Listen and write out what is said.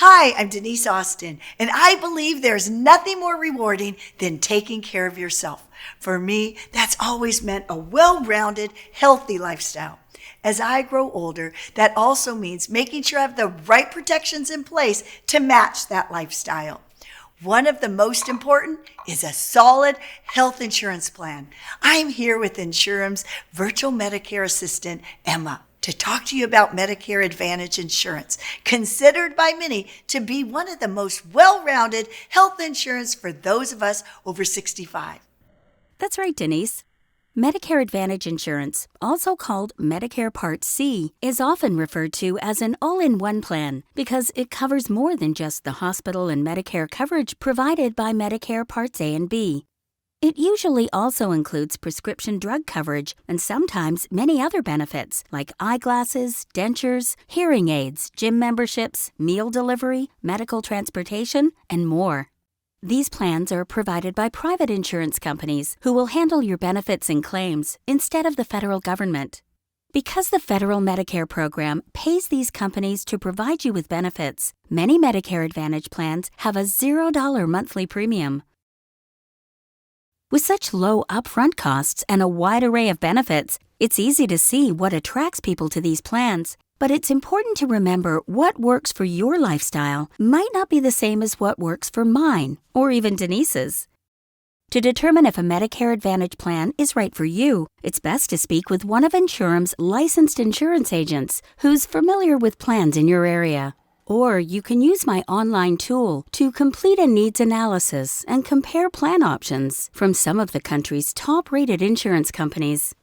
Hi, I'm Denise Austin, and I believe there's nothing more rewarding than taking care of yourself. For me, that's always meant a well-rounded, healthy lifestyle. As I grow older, that also means making sure I have the right protections in place to match that lifestyle. One of the most important is a solid health insurance plan. I'm here with Ensurem's virtual Medicare Assistant, Emma, to talk to you about Medicare Advantage insurance, considered by many to be one of the most well-rounded health insurance for those of us over 65. That's right, Denise. Medicare Advantage insurance, also called Medicare Part C, is often referred to as an all-in-one plan because it covers more than just the hospital and Medicare coverage provided by Medicare Parts A and B. It usually also includes prescription drug coverage and sometimes many other benefits like eyeglasses, dentures, hearing aids, gym memberships, meal delivery, medical transportation, and more. These plans are provided by private insurance companies who will handle your benefits and claims instead of the federal government. Because the federal Medicare program pays these companies to provide you with benefits, many Medicare Advantage plans have a $0 monthly premium. With such low upfront costs and a wide array of benefits, it's easy to see what attracts people to these plans. But it's important to remember what works for your lifestyle might not be the same as what works for mine or even Denise's. To determine if a Medicare Advantage plan is right for you, it's best to speak with one of Ensurem's licensed insurance agents who's familiar with plans in your area. Or you can use my online tool to complete a needs analysis and compare plan options from some of the country's top-rated insurance companies.